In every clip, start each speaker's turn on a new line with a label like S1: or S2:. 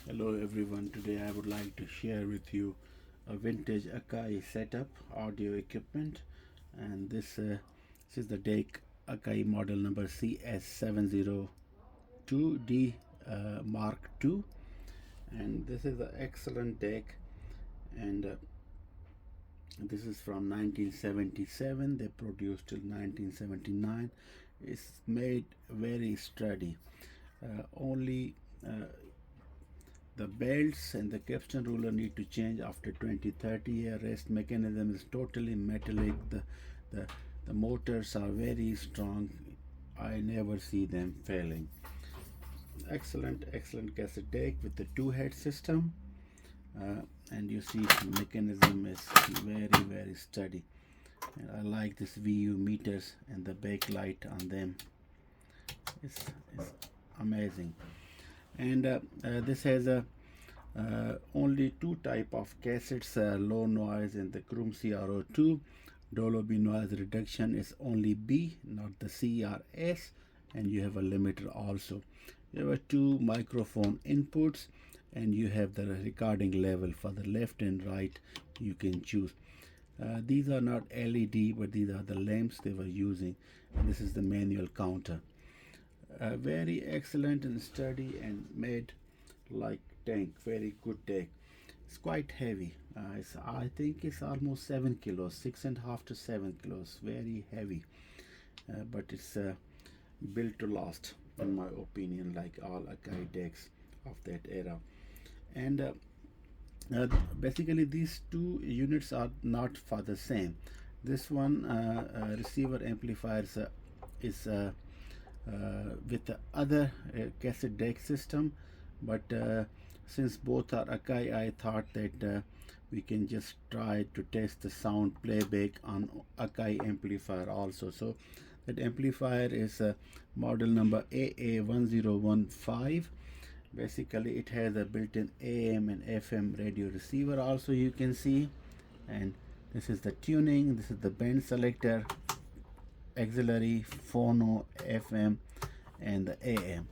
S1: Hello everyone, today I would like to share with you a vintage Akai setup audio equipment, and this is the deck Akai model number CS-702D Mark II, and this is an excellent deck, and this is from 1977. They produced till 1979. It's made very sturdy. Only the belts and the capstan ruler need to change after 20-30 year. Rest mechanism is totally metallic. The, the motors are very strong. I never see them failing. Excellent cassette deck with the two head system, and you see the mechanism is very sturdy. And I like this VU meters and the backlight on them. It's amazing. And this has a only two type of cassettes, low noise and the Chrome CRO2. Dolby noise reduction is only B, not the CRS, and you have a limiter also. You have two microphone inputs, and you have the recording level for the left and right. You can choose. These are not LED, but these are the lamps they were using, and this is the manual counter. Very excellent and sturdy and made like tank. Very good deck. It's quite heavy. I think it's almost 7 kilos, 6.5 to 7 kilos. Very heavy, but it's built to last, in my opinion, like all Akai decks of that era. And basically these two units are not for the same. This one receiver amplifier is with the other cassette deck system, but since both are Akai, I thought that we can just try to test the sound playback on Akai amplifier also. So that amplifier is model number AA-1015. Basically it has a built-in AM and FM radio receiver also, you can see. And this is the tuning, this is the band selector, auxiliary, phono, FM, and the AM.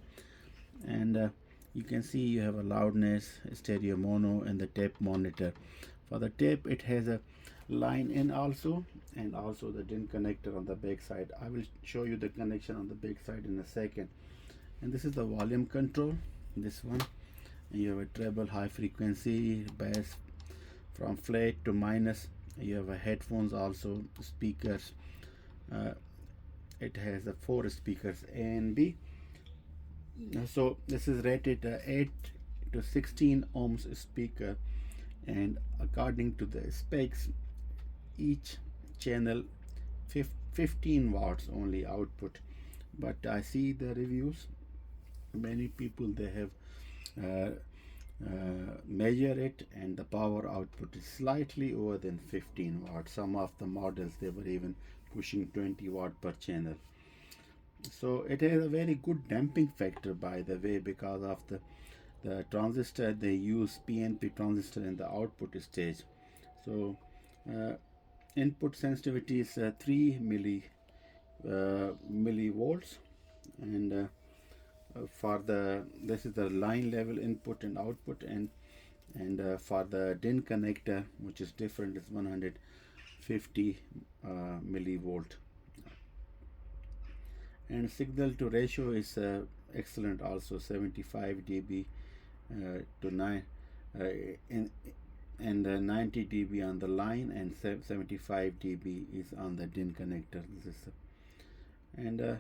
S1: And you can see you have a loudness, stereo mono, and the tape monitor. For the tape it has a line in also, and also the DIN connector on the back side. I will show you the connection on the back side in a second. And this is the volume control, this one. And you have a treble, high frequency, bass from flat to minus. You have a headphones also, speakers. It has 4 speakers A and B. So this is rated 8 to 16 ohms speaker, and according to the specs, each channel 15 watts only output. But I see the reviews, many people they have measure it, and the power output is slightly over than 15 watts. Some of the models they were even pushing 20 watt per channel. So it has a very good damping factor, by the way, because of the transistor. They use PNP transistor in the output stage. So input sensitivity is 3 millivolts, and for this is the line level input and output, and for the DIN connector, which is different, is 150 millivolt. And signal to ratio is excellent also, 75 dB to 9 and 90 dB on the line, and 75 dB is on the DIN connector. This is and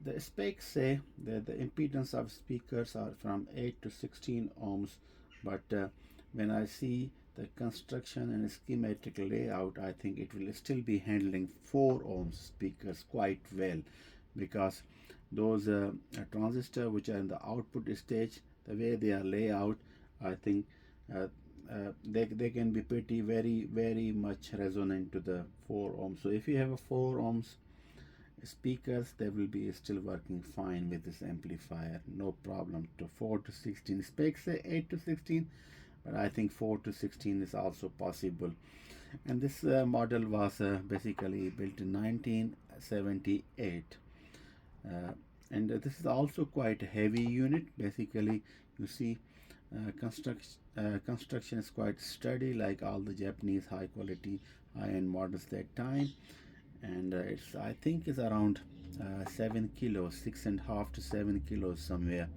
S1: the specs say that the impedance of speakers are from 8 to 16 ohms, but when I see the construction and schematic layout, I think it will still be handling 4 ohms speakers quite well, because those transistors which are in the output stage, the way they are laid out, I think they can be pretty very much resonant to the 4 ohms. So if you have a 4 ohms speakers, they will be still working fine with this amplifier, no problem. To 4 to 16 specs say 8 to 16, but I think 4 to 16 is also possible. And this model was basically built in 1978. And this is also quite a heavy unit. Basically, you see construction is quite sturdy, like all the Japanese high quality high-end models that time. And it's, I think, is around 7 kilos, 6.5 to 7 kilos somewhere.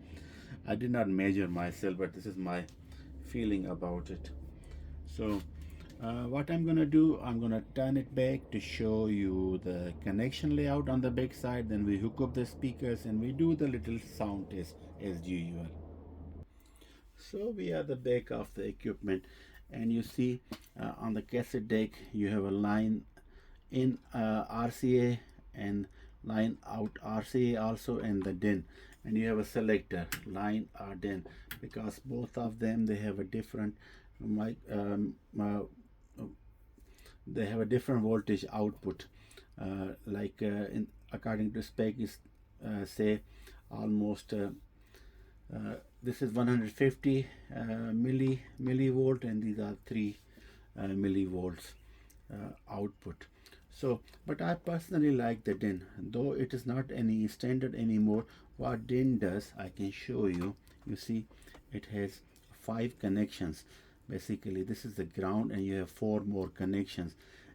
S1: I did not measure myself, but this is my feeling about it. So what I'm gonna do, I'm gonna turn it back to show you the connection layout on the back side. Then we hook up the speakers and we do the little sound test as usual. So we are the back of the equipment, and you see on the cassette deck you have a line in RCA and line out RCA also, and the DIN, and you have a selector line or DIN, because both of them they have a different they have a different voltage output, according to spec is say almost this is 150 millivolt, and these are 3 millivolts output. So, but I personally like the DIN, though it is not any standard anymore. What DIN does, I can show you. You see, it has 5 connections. Basically, this is the ground, and you have 4 more connections.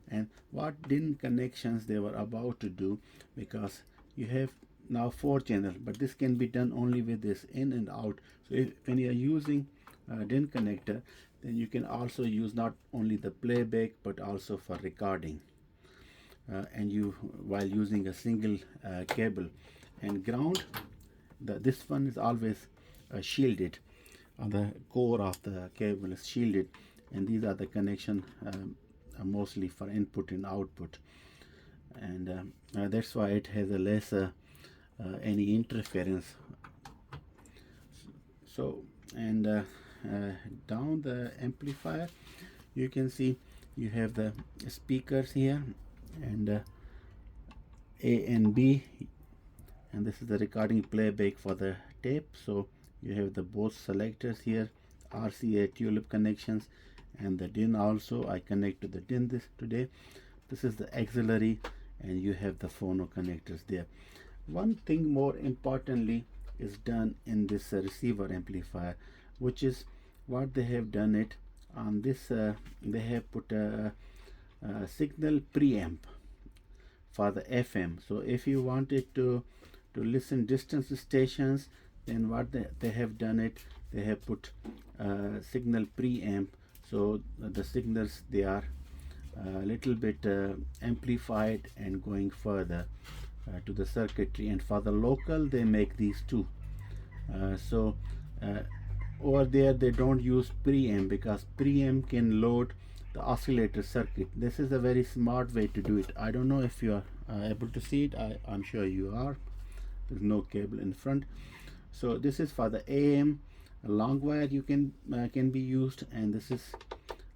S1: And what DIN connections they were about to do, because you have now 4 channels, but this can be done only with this in and out. So when you are using DIN connector, then you can also use not only the playback but also for recording, and you while using a single cable. And ground, this one is always shielded, on the core of the cable is shielded, and these are the connection mostly for input and output, and that's why it has a less any interference. So, and down the amplifier you can see you have the speakers here, and A and B, and this is the recording playback for the tape. So you have the both selectors here, RCA tulip connections, and the DIN also. I connect to the DIN today. This is the auxiliary, and you have the phono connectors there. One thing more importantly is done in this receiver amplifier, which is what they have done it on this. They have put a signal preamp for the FM. So if you wanted to listen distance stations, then what they have done it, they have put signal preamp. So the signals, they are a little bit amplified and going further to the circuitry. And for the local, they make these two. Over there they don't use preamp, because preamp can load the oscillator circuit. This is a very smart way to do it. I don't know if you are able to see it. I'm sure you are. There's no cable in front. So this is for the AM long wire, you can be used, and this is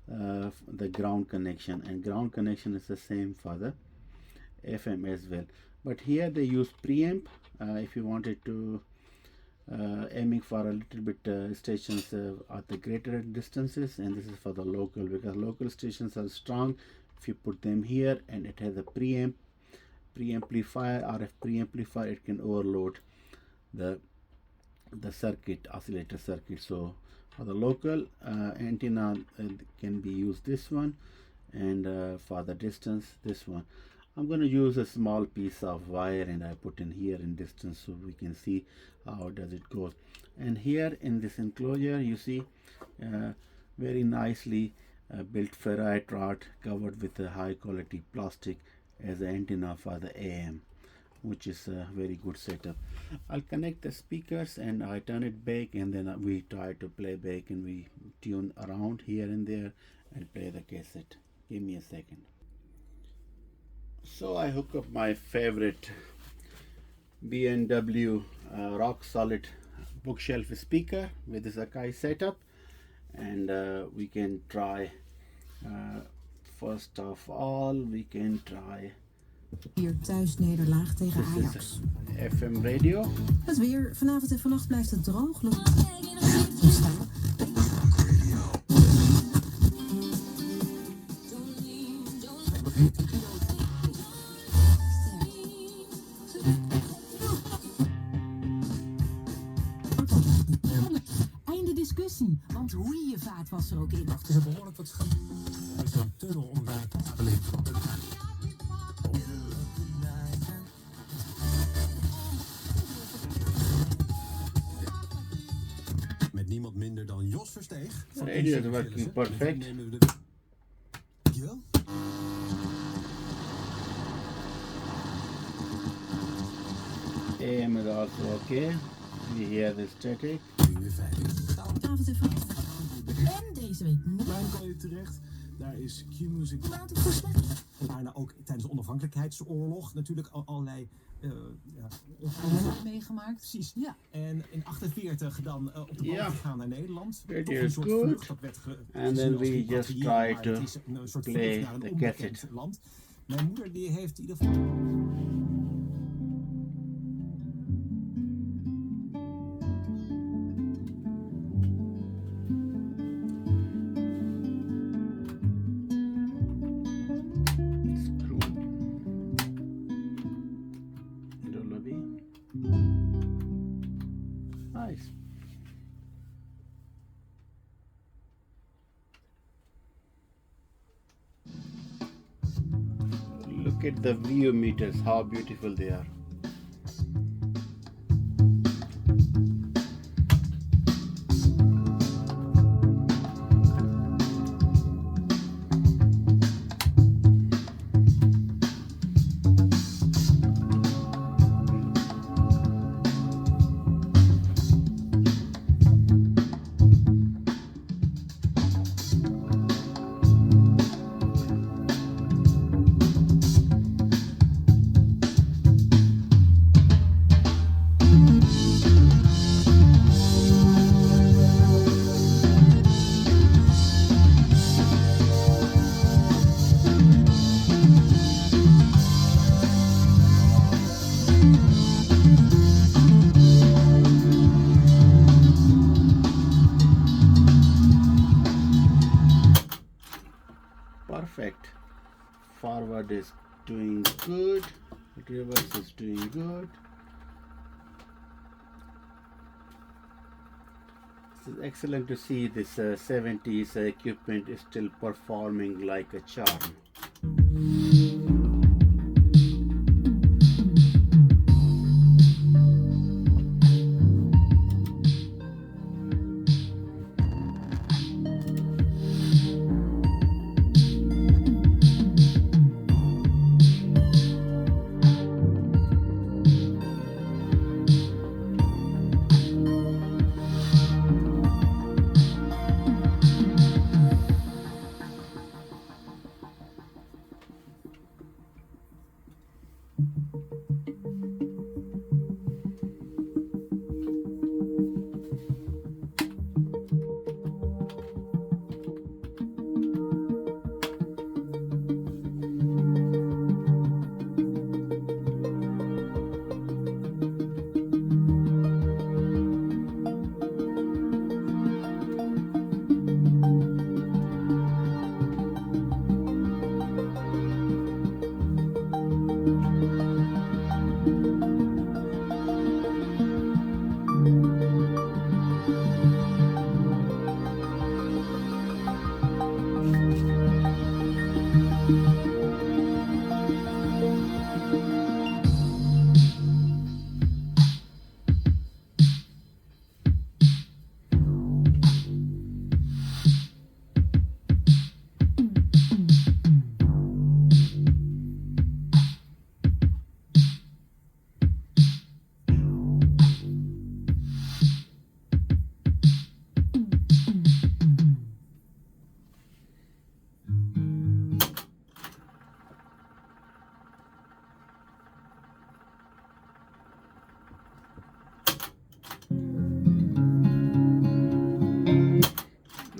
S1: the ground connection, and ground connection is the same for the FM as well. But here they use preamp if you wanted to aiming for a little bit stations at the greater distances, and this is for the local, because local stations are strong. If you put them here and it has a preamplifier, RF preamplifier, it can overload the circuit, oscillator circuit. So for the local antenna can be used this one, and for the distance this one. I'm going to use a small piece of wire, and I put in here in distance so we can see how does it goes. And here in this enclosure you see very nicely built ferrite rod covered with a high quality plastic as an antenna for the AM, which is a very good setup. I'll connect the speakers and I turn it back, and then we try to play back, and we tune around here and there and play the cassette. Give me a second. So I hook up my favorite B&W rock solid bookshelf speaker with this Akai setup, and we can try first of all we can try
S2: Hier thuisnederlaag tegen Ajax.
S1: FM radio.
S2: Het weer. Vanavond en vannacht blijft het droog. Einde discussie, want roeievaart was er ook in.
S3: Het is een behoorlijk wat schande. Er is een tunnel onder de kabeling van de met niemand minder dan Jos Versteeg.
S1: Radio is working perfect.
S3: Dankjewel.
S1: AM is also okay. We hear the static.
S3: Weer veilig.
S2: Vanavond en vannacht. En deze week
S3: Waar kan je terecht? Daar is Q-Music. Daarna ook tijdens de onafhankelijkheidsoorlog natuurlijk allerlei
S2: meegemaakt.
S3: precies.
S2: Ja.
S3: En in 48 dan op de boot gegaan naar Nederland.
S1: It
S3: Toch
S1: is
S3: een soort
S1: good.
S3: vlucht, dat werd
S1: And then we just
S3: repatriëerd,
S1: try
S3: maar
S1: to
S3: het is een soort
S1: play
S3: vlucht naar een
S1: the
S3: onbekend
S1: cassette.
S3: land. Mijn moeder die heeft in ieder geval...
S1: Screw. Lullaby. Nice. Look at the view meters, how beautiful they are. Perfect. Forward is doing good. Reverse is doing good. This is excellent to see this 70s equipment is still performing like a charm.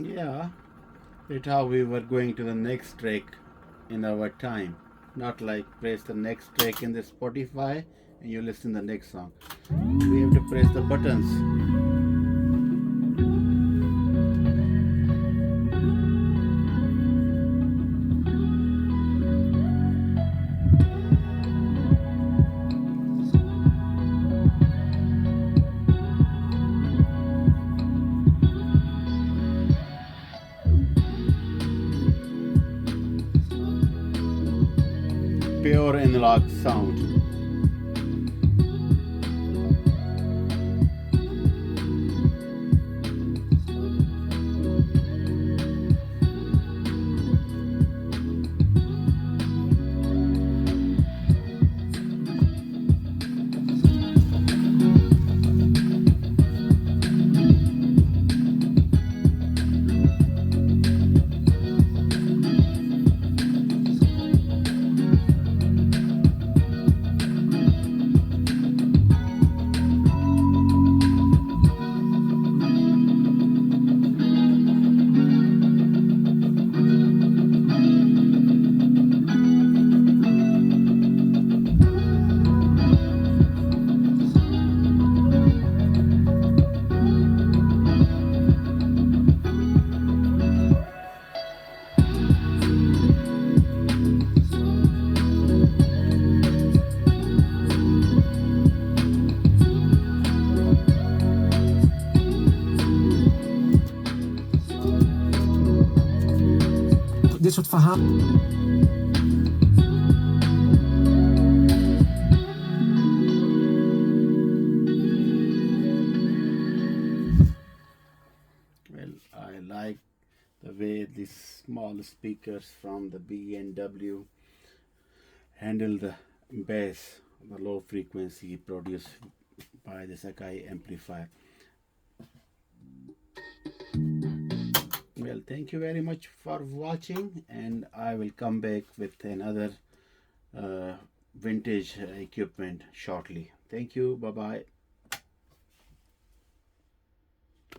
S1: Yeah, that's how we were going to the next track in our time. Not like press the next track in the Spotify and you listen the next song. We have to press the buttons. pure analog sound.
S3: Dit soort verhalen.
S1: Well, I like the way these small speakers from the B&W handle the bass, the low frequency produced by this Akai amplifier. Well, thank you very much for watching, and I will come back with another vintage equipment shortly. Thank you. Bye bye.